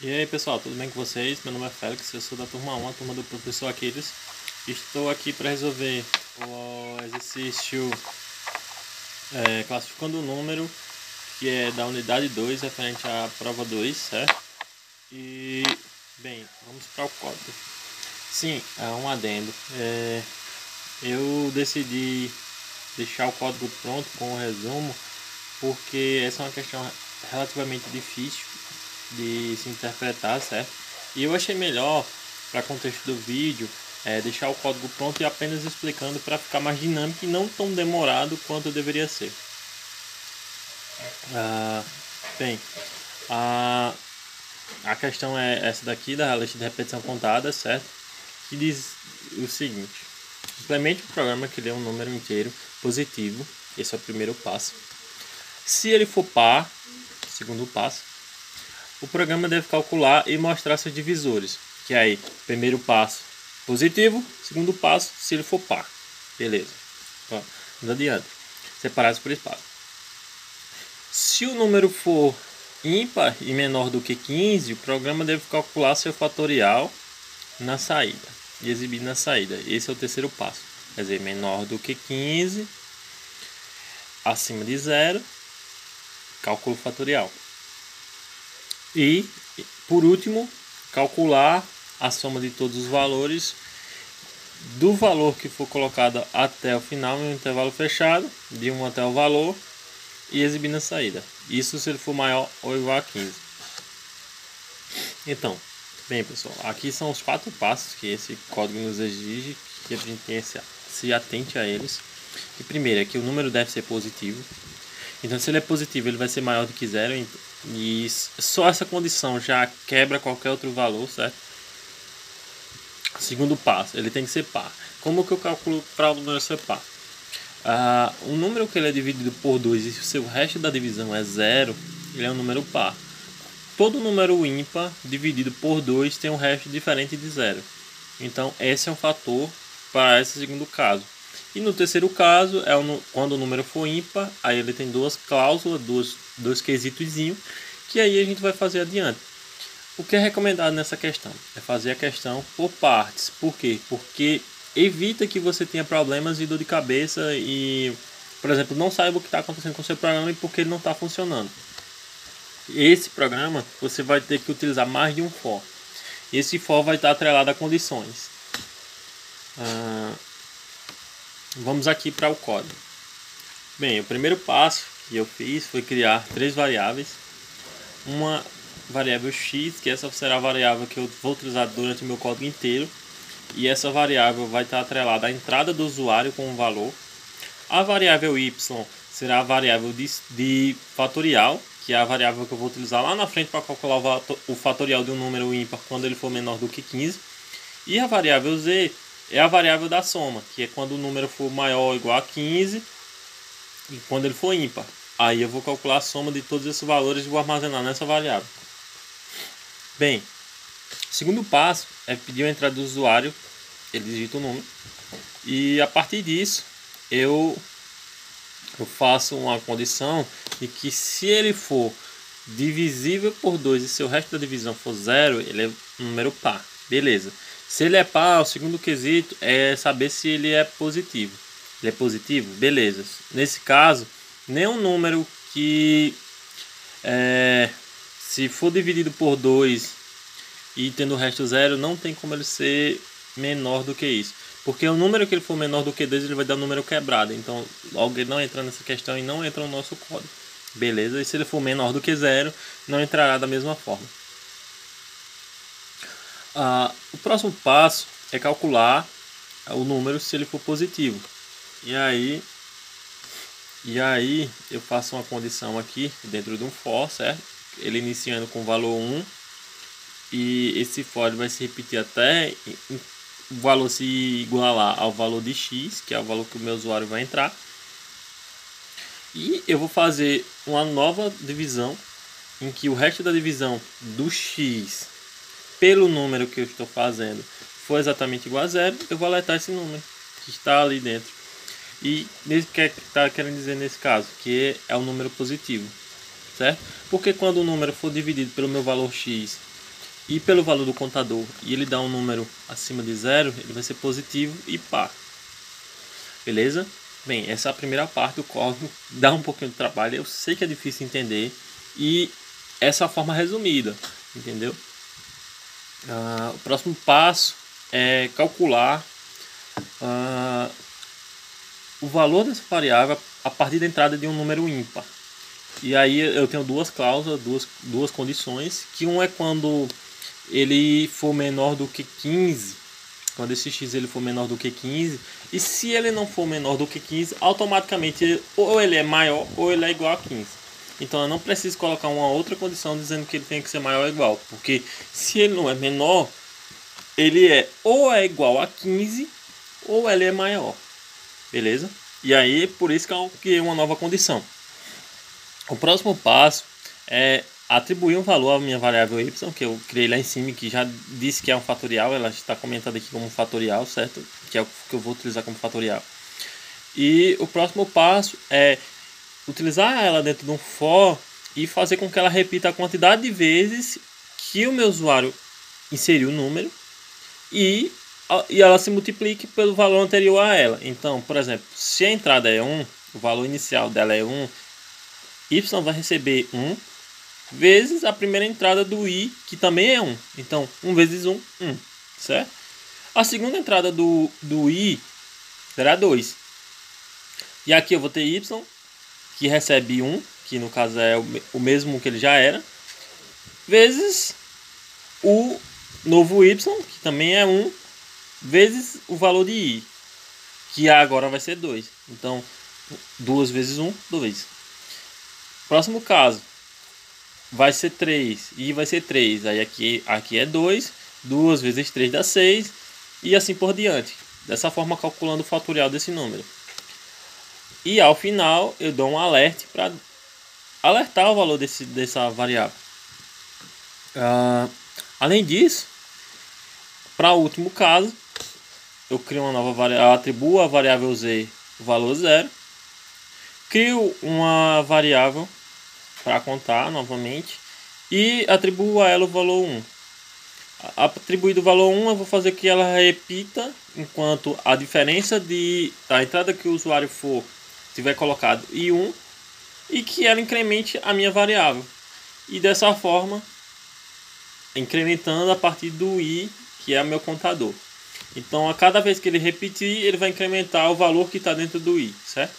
E aí pessoal, tudo bem com vocês? Meu nome é Félix, eu sou da turma 1, a turma do professor Aquiles. Estou aqui para resolver o exercício classificando o número, que é da unidade 2, referente à prova 2, certo? E, bem, vamos para o código. Sim, é um adendo. Eu decidi deixar o código pronto com o resumo, porque essa é uma questão relativamente difícil de se interpretar, certo? E eu achei melhor, para contexto do vídeo, deixar o código pronto e apenas explicando para ficar mais dinâmico e não tão demorado quanto deveria ser. Bem, a questão é essa daqui da lista de repetição contada, certo? Que diz o seguinte: implemente o programa que lê um número inteiro positivo, esse é o primeiro passo. Se ele for par, segundo passo, o programa deve calcular e mostrar seus divisores, que é aí, primeiro passo positivo, segundo passo, se ele for par. Beleza. Vamos adiante. Separados por espaço. Se o número for ímpar e menor do que 15, o programa deve calcular seu fatorial na saída e exibir na saída. Esse é o terceiro passo. Quer dizer, menor do que 15, acima de 0, cálculo fatorial. E, por último, calcular a soma de todos os valores do valor que for colocado até o final, em um intervalo fechado, de 1 até o valor, e exibir na saída. Isso se ele for maior ou igual a 15. Então, bem pessoal, aqui são os 4 passos que esse código nos exige, que a gente se atente a eles. E primeiro é que o número deve ser positivo. Então, se ele é positivo, ele vai ser maior do que 0. E só essa condição já quebra qualquer outro valor, certo? Segundo passo, ele tem que ser par. Como que eu calculo para o número ser par? Um número que ele é dividido por 2 e se o seu resto da divisão é 0, ele é um número par. Todo número ímpar dividido por 2 tem um resto diferente de 0. Então, esse é um fator para esse segundo caso. E no terceiro caso, quando o número for ímpar, aí ele tem duas cláusulas, dois quesitozinhos, que aí a gente vai fazer adiante. O que é recomendado nessa questão? É fazer a questão por partes. Por quê? Porque evita que você tenha problemas e dor de cabeça e, por exemplo, não saiba o que está acontecendo com o seu programa e porque ele não está funcionando. Esse programa você vai ter que utilizar mais de um for. Esse for vai estar atrelado a condições. Vamos aqui para o código. Bem, o primeiro passo que eu fiz foi criar 3 variáveis. Uma variável x, que essa será a variável que eu vou utilizar durante o meu código inteiro. E essa variável vai estar atrelada à entrada do usuário com um valor. A variável y será a variável de fatorial, que é a variável que eu vou utilizar lá na frente para calcular o fatorial de um número ímpar quando ele for menor do que 15. E a variável z é a variável da soma, que é quando o número for maior ou igual a 15 e quando ele for ímpar. Aí eu vou calcular a soma de todos esses valores e vou armazenar nessa variável. Bem, o segundo passo é pedir a entrada do usuário, ele digita o número, e a partir disso eu faço uma condição de que se ele for divisível por 2 e se o resto da divisão for 0, ele é um número par. Beleza. Se ele é par, o segundo quesito é saber se ele é positivo. Ele é positivo? Beleza. Nesse caso, nenhum número que se for dividido por 2 e tendo o resto 0, não tem como ele ser menor do que isso. Porque o número que ele for menor do que 2, ele vai dar um número quebrado. Então, logo ele não entra nessa questão e não entra no nosso código. Beleza? E se ele for menor do que 0, não entrará da mesma forma. O próximo passo é calcular o número se ele for positivo. E aí eu faço uma condição aqui dentro de um for, certo? Ele iniciando com o valor 1. E esse for vai se repetir até o valor se igualar ao valor de x, que é o valor que o meu usuário vai entrar. E eu vou fazer uma nova divisão, em que o resto da divisão do x pelo número que eu estou fazendo for exatamente igual a 0, eu vou aletar esse número que está ali dentro. E o que está querendo dizer nesse caso? Que é um número positivo, certo? Porque quando o número for dividido pelo meu valor x e pelo valor do contador e ele dá um número acima de 0, ele vai ser positivo e par. Beleza? Bem, essa é a primeira parte do código, dá um pouquinho de trabalho, eu sei que é difícil entender e essa é a forma resumida, entendeu? O próximo passo é calcular o valor dessa variável a partir da entrada de um número ímpar. E aí eu tenho duas cláusulas, duas condições, que um é quando ele for menor do que 15, quando esse x ele for menor do que 15, e se ele não for menor do que 15, automaticamente ou ele é maior ou ele é igual a 15. Então eu não preciso colocar uma outra condição dizendo que ele tem que ser maior ou igual, porque se ele não é menor, ele é ou é igual a 15 ou ele é maior. Beleza? E aí por isso que eu criei uma nova condição. O próximo passo é atribuir um valor à minha variável y, que eu criei lá em cima, que já disse que é um fatorial, ela está comentada aqui como fatorial, certo? Que é o que eu vou utilizar como fatorial. E o próximo passo é utilizar ela dentro de um for e fazer com que ela repita a quantidade de vezes que o meu usuário inseriu o número e ela se multiplique pelo valor anterior a ela. Então, por exemplo, se a entrada é 1, o valor inicial dela é 1, y vai receber 1 vezes a primeira entrada do i, que também é 1. Então, 1 vezes 1, 1, certo? A segunda entrada do i será 2. E aqui eu vou ter y, que recebe 1, que no caso é o mesmo que ele já era, vezes o novo y, que também é 1, vezes o valor de i, que agora vai ser 2. Então, 2 vezes 1, 2. Próximo caso, vai ser 3, e vai ser 3, aí aqui é 2, 2 vezes 3 dá 6, e assim por diante. Dessa forma, calculando o fatorial desse número. E ao final, eu dou um alert para alertar o valor dessa variável. Além disso, para o último caso, eu crio uma nova variável, atribuo a variável z o valor 0, crio uma variável para contar novamente e atribuo a ela o valor 1. Atribuído o valor 1, eu vou fazer que ela repita enquanto a diferença da entrada que o usuário tiver colocado e 1 e que ela incremente a minha variável. E dessa forma, incrementando a partir do i, que é o meu contador. Então, a cada vez que ele repetir, ele vai incrementar o valor que está dentro do i, certo?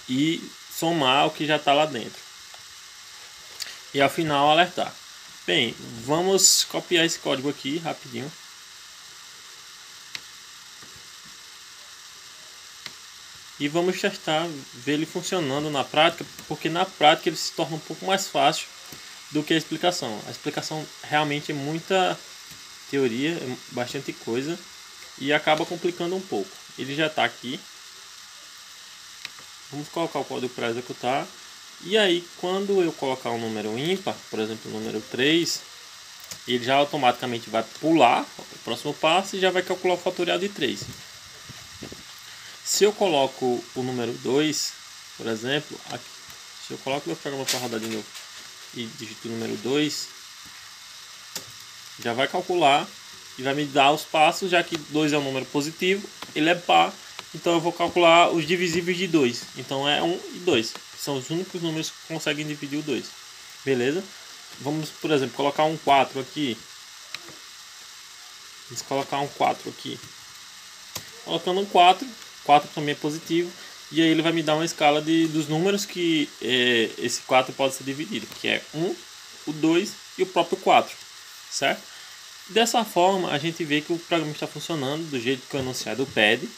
E somar o que já está lá dentro. E ao final alertar. Bem, vamos copiar esse código aqui rapidinho. E vamos testar, ver ele funcionando na prática, porque na prática ele se torna um pouco mais fácil do que a explicação. A explicação realmente é muita teoria, é bastante coisa e acaba complicando um pouco. Ele já está aqui. Vamos colocar o código para executar. E aí, quando eu colocar um número ímpar, por exemplo, o número 3, ele já automaticamente vai pular o próximo passo e já vai calcular o fatorial de 3. Se eu coloco o número 2, por exemplo, aqui, se eu coloco meu programa para rodar de novo e digito o número 2, já vai calcular e vai me dar os passos, já que 2 é um número positivo, ele é par, então eu vou calcular os divisíveis de 2. Então é 1 e 2. São os únicos números que conseguem dividir o 2. Beleza? Vamos, por exemplo, colocar um 4 aqui. Vamos colocar um 4 aqui. Colocando um 4, 4 também é positivo. E aí ele vai me dar uma escala dos números que esse 4 pode ser dividido. Que é 1, o 2 e o próprio 4. Certo? Dessa forma, a gente vê que o programa está funcionando do jeito que o enunciado pede.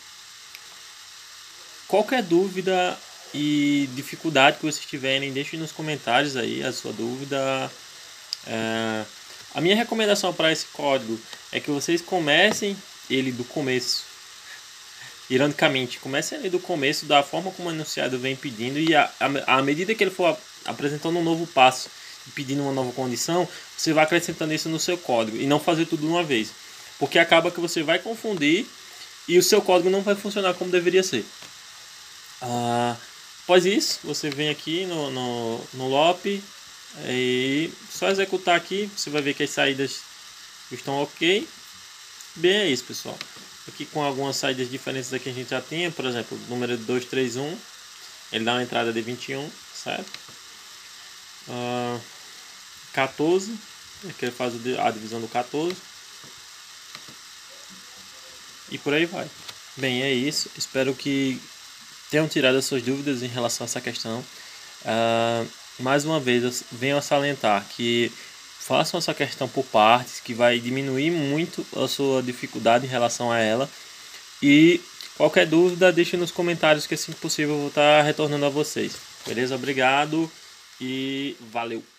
Qualquer dúvida e dificuldade que vocês tiverem, deixem nos comentários aí a sua dúvida. A minha recomendação para esse código é que vocês comecem ele do começo. Ironicamente, comecem ele do começo, da forma como o enunciado vem pedindo, e à medida que ele for apresentando um novo passo e pedindo uma nova condição, você vai acrescentando isso no seu código e não fazer tudo de uma vez. Porque acaba que você vai confundir e o seu código não vai funcionar como deveria ser. Após isso, você vem aqui no LOP, E só executar aqui, você vai ver que as saídas estão ok. Bem, é isso, pessoal. Aqui com algumas saídas diferentes da que a gente já tinha, por exemplo, o número 231, ele dá uma entrada de 21, certo? 14, que ele faz a divisão do 14. E por aí vai. Bem, é isso. Espero que tenham tirado as suas dúvidas em relação a essa questão. Mais uma vez, eu venho a salientar que façam essa questão por partes, que vai diminuir muito a sua dificuldade em relação a ela. E qualquer dúvida, deixe nos comentários que assim que possível eu vou estar retornando a vocês. Beleza? Obrigado e valeu!